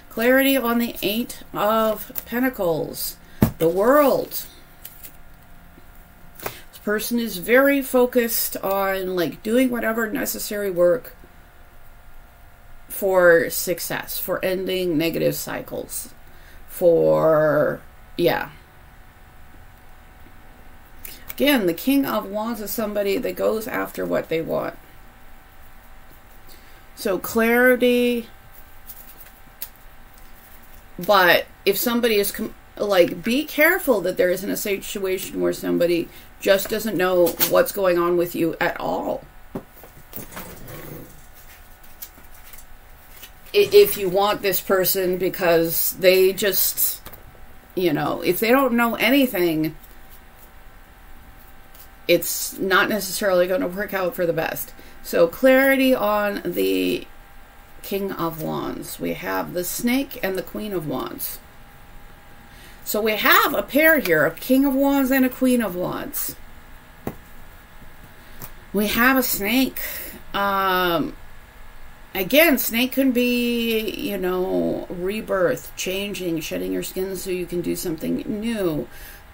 Clarity on the Eight of Pentacles. The World. Person is very focused on, like, doing whatever necessary work for success, for ending negative cycles, for, yeah. Again, the King of Wands is somebody that goes after what they want. So clarity, but if somebody is, like, be careful that there isn't a situation where somebody just doesn't know what's going on with you at all. If you want this person because they just, you know, if they don't know anything, it's not necessarily going to work out for the best. So clarity on the King of Wands. We have the Snake and the Queen of Wands. So we have a pair here, a King of Wands and a Queen of Wands. We have a snake. Again, snake can be, you know, rebirth, changing, shedding your skin so you can do something new.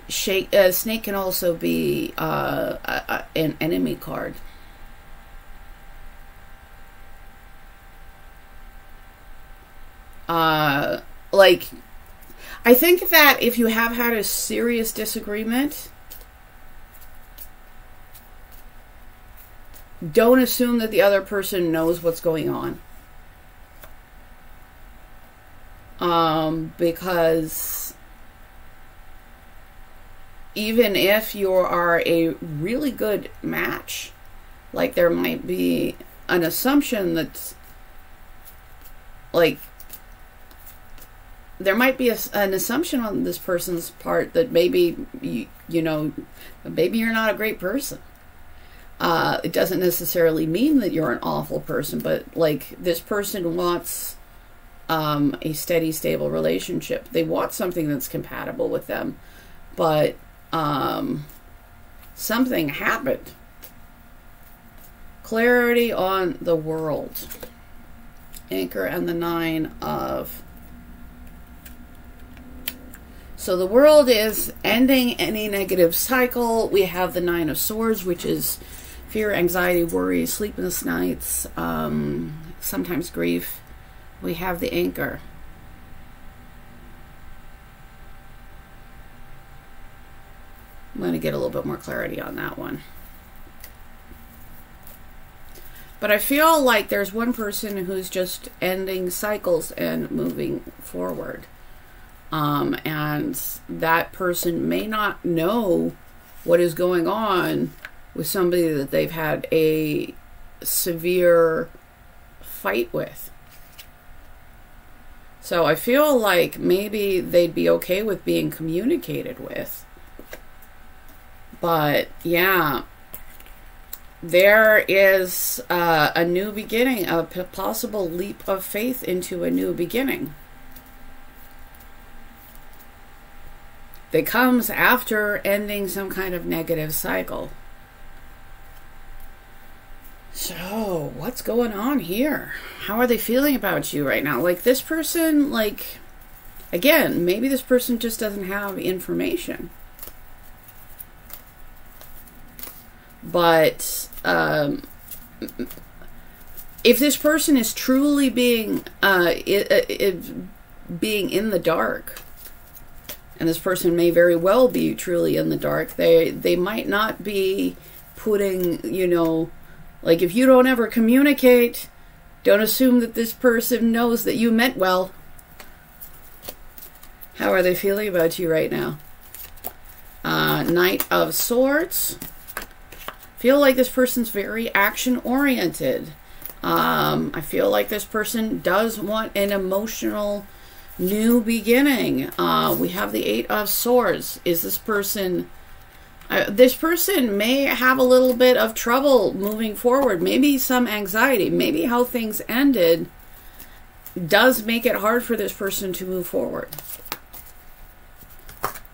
Snake can also be an enemy card. Like, I think that if you have had a serious disagreement, don't assume that the other person knows what's going on. Because even if you are a really good match, like, there might be an assumption that's, like, there might be an assumption on this person's part that maybe, you know, maybe you're not a great person. It doesn't necessarily mean that you're an awful person, but, like, this person wants a steady, stable relationship. They want something that's compatible with them, but something happened. Clarity on the World. Anchor and the Nine of... So the World is ending any negative cycle. We have the Nine of Swords, which is fear, anxiety, worry, sleepless nights, sometimes grief. We have the Anchor. I'm going to get a little bit more clarity on that one. But I feel like there's one person who's just ending cycles and moving forward. And that person may not know what is going on with somebody that they've had a severe fight with. So I feel like maybe they'd be okay with being communicated with. But yeah, there is a new beginning, a possible leap of faith into a new beginning that comes after ending some kind of negative cycle. So, what's going on here? How are they feeling about you right now? Like, this person, like, again, maybe this person just doesn't have information. But, if this person is truly being in the dark, and this person may very well be truly in the dark, they might not be putting, you know, like, if you don't ever communicate, don't assume that this person knows that you meant well. How are they feeling about you right now? Knight of Swords. Feel like this person's very action-oriented. I feel like this person does want an emotional new beginning. We have the Eight of Swords. Is this person... this person may have a little bit of trouble moving forward. Maybe some anxiety. Maybe how things ended does make it hard for this person to move forward.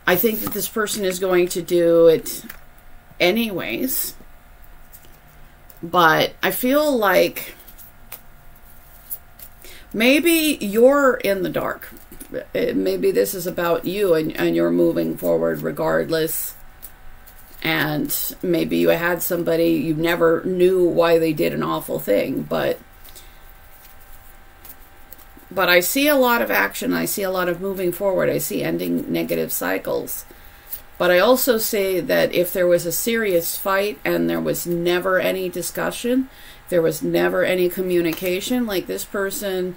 I think that this person is going to do it anyways. But I feel like maybe you're in the dark. Maybe this is about you and you're moving forward regardless. And maybe you had somebody, you never knew why they did an awful thing, but I see a lot of action. I see a lot of moving forward. I see ending negative cycles. But I also say that if there was a serious fight and there was never any discussion, there was never any communication, like this person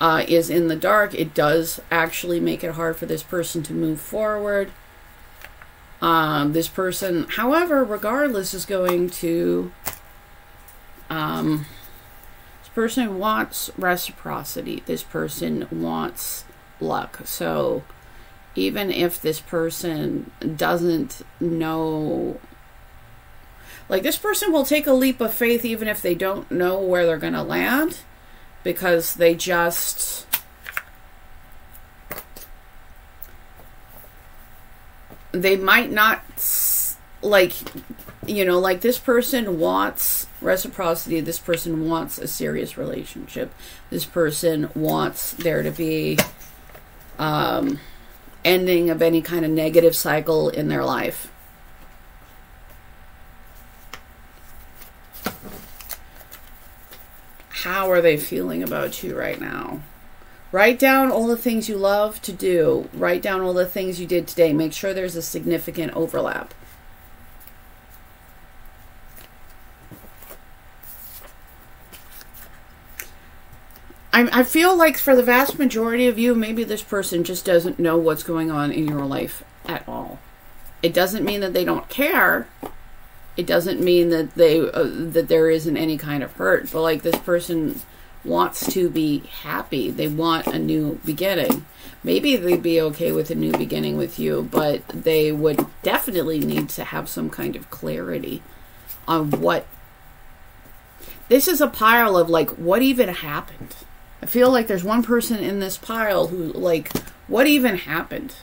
is in the dark, it does actually make it hard for this person to move forward. This person, however, regardless, is going to, this person wants reciprocity. This person wants luck. So even if this person doesn't know, like, this person will take a leap of faith even if they don't know where they're going to land, because they just... they might not, like, you know, like, this person wants reciprocity. This person wants a serious relationship. This person wants there to be ending of any kind of negative cycle in their life. How are they feeling about you right now? Write down all the things you love to do. Write down all the things you did today. Make sure there's a significant overlap. I feel like for the vast majority of you, maybe this person just doesn't know what's going on in your life at all. It doesn't mean that they don't care. It doesn't mean that that there isn't any kind of hurt. But, like, this person wants to be happy. They want a new beginning. Maybe they'd be okay with a new beginning with you, but they would definitely need to have some kind of clarity on what... This is a pile of, like, what even happened? I feel like there's one person in this pile who, like, what even happened?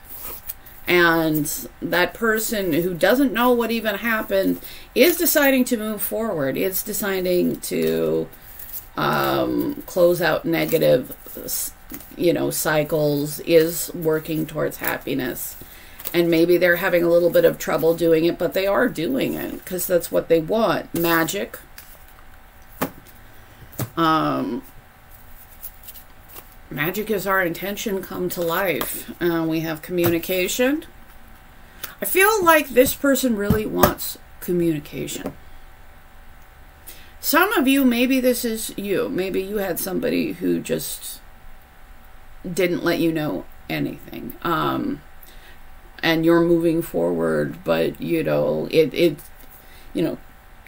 And that person who doesn't know what even happened is deciding to move forward. It's deciding to close out negative, you know, cycles, is working towards happiness. And maybe they're having a little bit of trouble doing it, but they are doing it because that's what they want. Magic. Magic is our intention come to life. We have communication. I feel like this person really wants communication. Some of you, maybe this is you. Maybe you had somebody who just didn't let you know anything. And you're moving forward, but, you know, you know,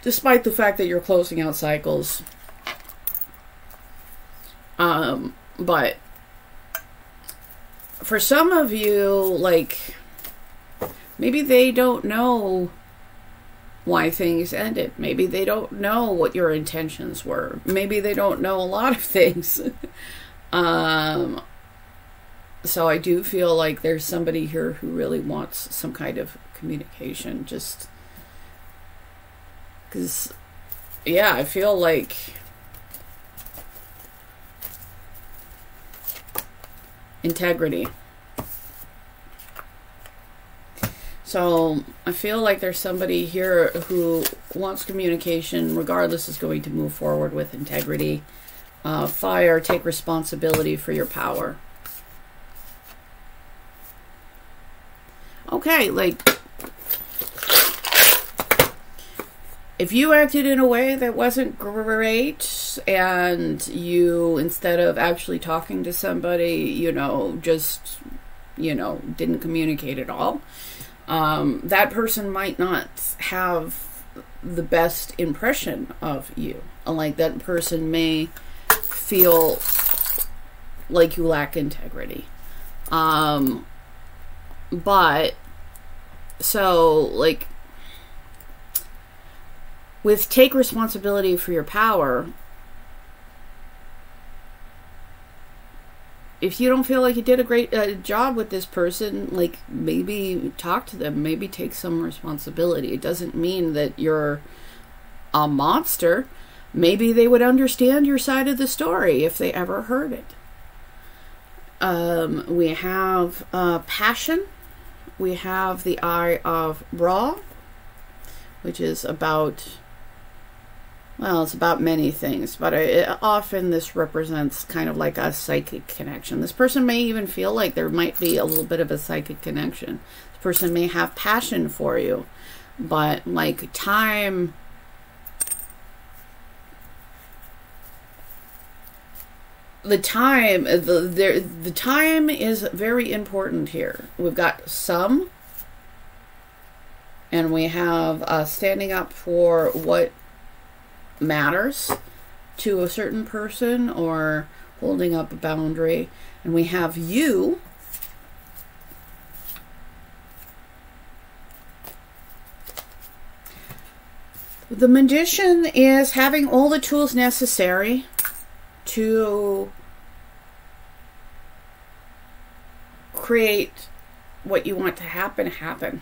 despite the fact that you're closing out cycles. But for some of you, like, maybe they don't know why things ended. Maybe they don't know what your intentions were. Maybe they don't know a lot of things. So I do feel like there's somebody here who really wants some kind of communication. Just because, yeah, I feel like integrity. So I feel like there's somebody here who wants communication, regardless, is going to move forward with integrity. Fire, take responsibility for your power. Okay, like, if you acted in a way that wasn't great, and you, instead of actually talking to somebody, you know, just, you know, didn't communicate at all, that person might not have the best impression of you. Like, that person may feel like you lack integrity. But, so, like, with take responsibility for your power, if you don't feel like you did a great job with this person, like, maybe talk to them, maybe take some responsibility. It doesn't mean that you're a monster. Maybe they would understand your side of the story if they ever heard it. We have passion. We have the Eye of Ra, which is about, well, it's about many things, but often this represents kind of like a psychic connection. This person may even feel like there might be a little bit of a psychic connection. This person may have passion for you, but like time, the time is very important here. We've got some, and we have standing up for what matters to a certain person, or holding up a boundary. And we have you, the Magician is having all the tools necessary to create what you want to happen.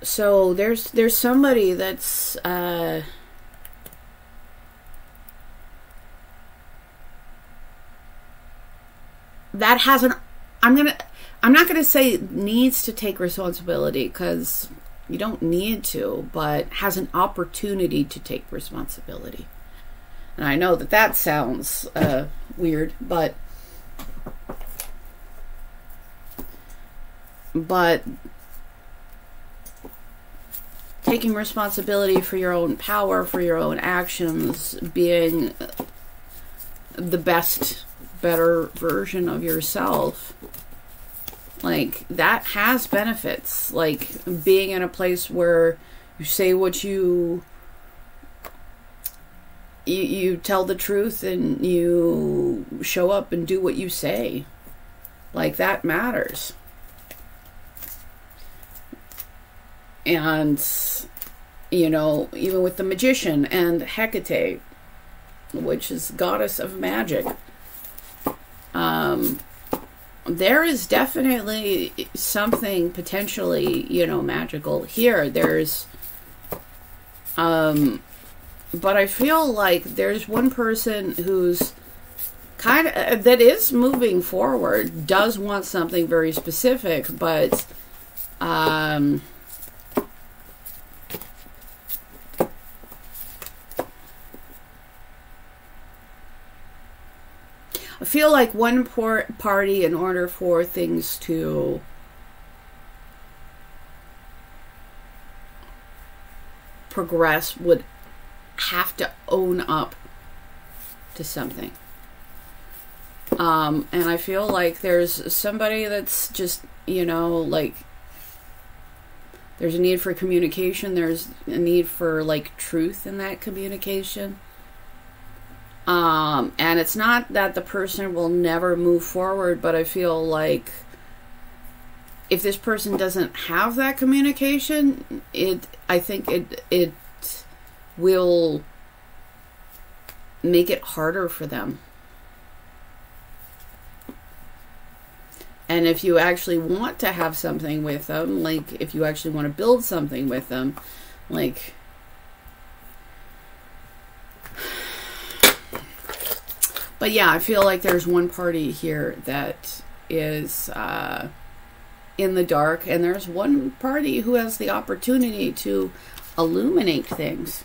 So there's somebody that's that has an, I'm not gonna say needs to take responsibility, because you don't need to, but has an opportunity to take responsibility. And I know that that sounds weird, but taking responsibility for your own power, for your own actions, being the better version of yourself, like, that has benefits. Like, being in a place where you say what you tell the truth, and you show up and do what you say. Like, that matters. And, you know, even with the Magician and Hecate, which is goddess of magic, there is definitely something potentially, you know, magical here. There's, but I feel like there's one person who's kind of, that is moving forward, does want something very specific, but, I feel like one party, in order for things to progress, would have to own up to something. And I feel like there's somebody that's just, you know, like, There's a need for communication. There's a need for, like, truth in that communication. And it's not that the person will never move forward, but I feel like if this person doesn't have that communication, I think it will make it harder for them. And if you actually want to have something with them, like if you actually want to build something with them, like, but yeah, I feel like there's one party here that is in the dark, and there's one party who has the opportunity to illuminate things.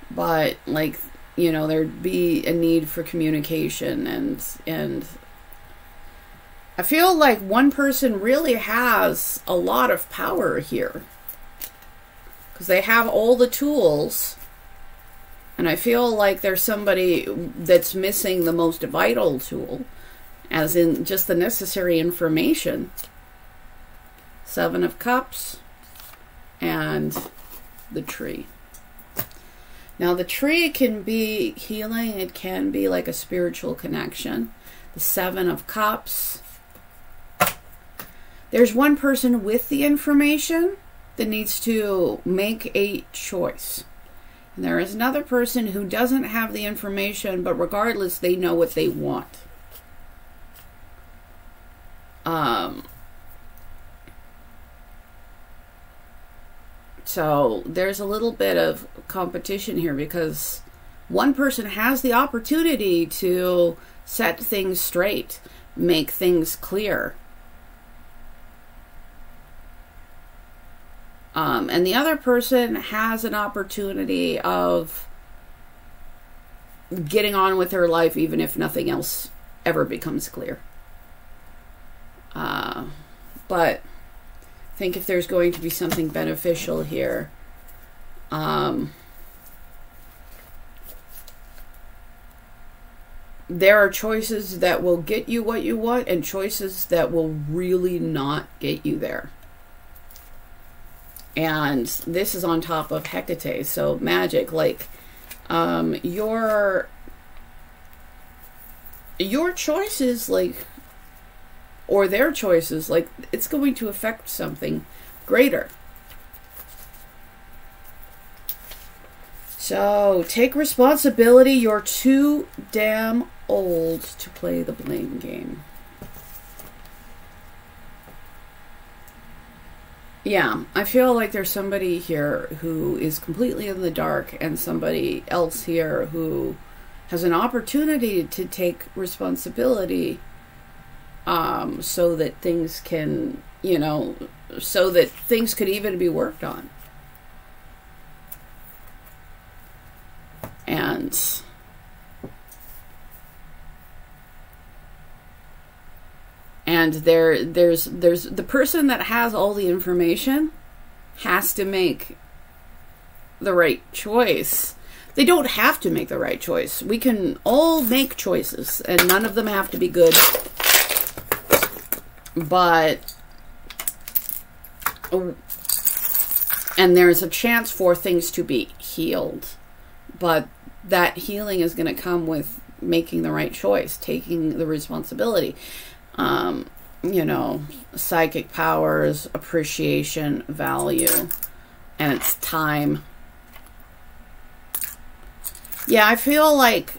But, like, you know, there'd be a need for communication, and I feel like one person really has a lot of power here, because they have all the tools, and I feel like there's somebody that's missing the most vital tool, as in just the necessary information. 7 of Cups and the Tree. Now, the Tree can be healing. It can be like a spiritual connection. The 7 of Cups. There's one person with the information that needs to make a choice. And there is another person who doesn't have the information, but regardless, they know what they want. So there's a little bit of competition here, because one person has the opportunity to set things straight, make things clear. And the other person has an opportunity of getting on with their life, even if nothing else ever becomes clear. But I think if there's going to be something beneficial here, there are choices that will get you what you want, and choices that will really not get you there. And this is on top of Hecate, so magic, like, your choices, like, or their choices, like, it's going to affect something greater. So, take responsibility. You're too damn old to play the blame game. Yeah, I feel like there's somebody here who is completely in the dark, and somebody else here who has an opportunity to take responsibility, so that things can, you know, so that things could even be worked on. And there's the person that has all the information has to make the right choice. They don't have to make the right choice. We can all make choices, and none of them have to be good. But, and there's a chance for things to be healed. But that healing is going to come with making the right choice, taking the responsibility. You know, psychic powers, appreciation, value, and it's time. Yeah, I feel like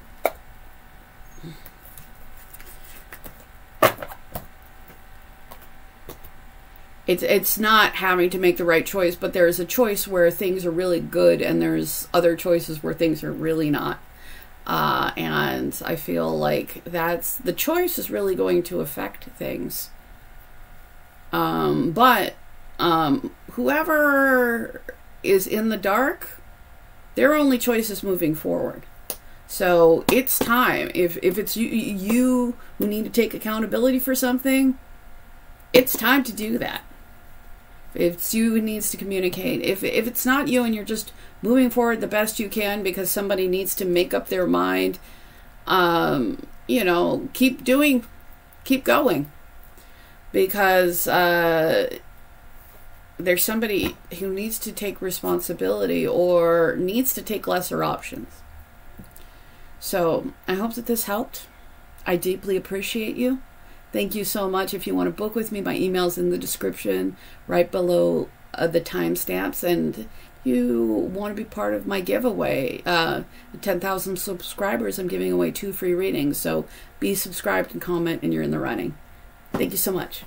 it's not having to make the right choice, but there's a choice where things are really good, and there's other choices where things are really not. And I feel like the choice is really going to affect things. But whoever is in the dark, their only choice is moving forward. So it's time. If it's you who need to take accountability for something, it's time to do that. If it's you who needs to communicate, if it's not you and you're just moving forward the best you can because somebody needs to make up their mind, you know, keep going. because there's somebody who needs to take responsibility or needs to take lesser options. So I hope that this helped. I deeply appreciate you. Thank you so much. If you want to book with me, my email's in the description right below the timestamps. And you want to be part of my giveaway, 10,000 subscribers, I'm giving away 2 free readings. So be subscribed and comment and you're in the running. Thank you so much.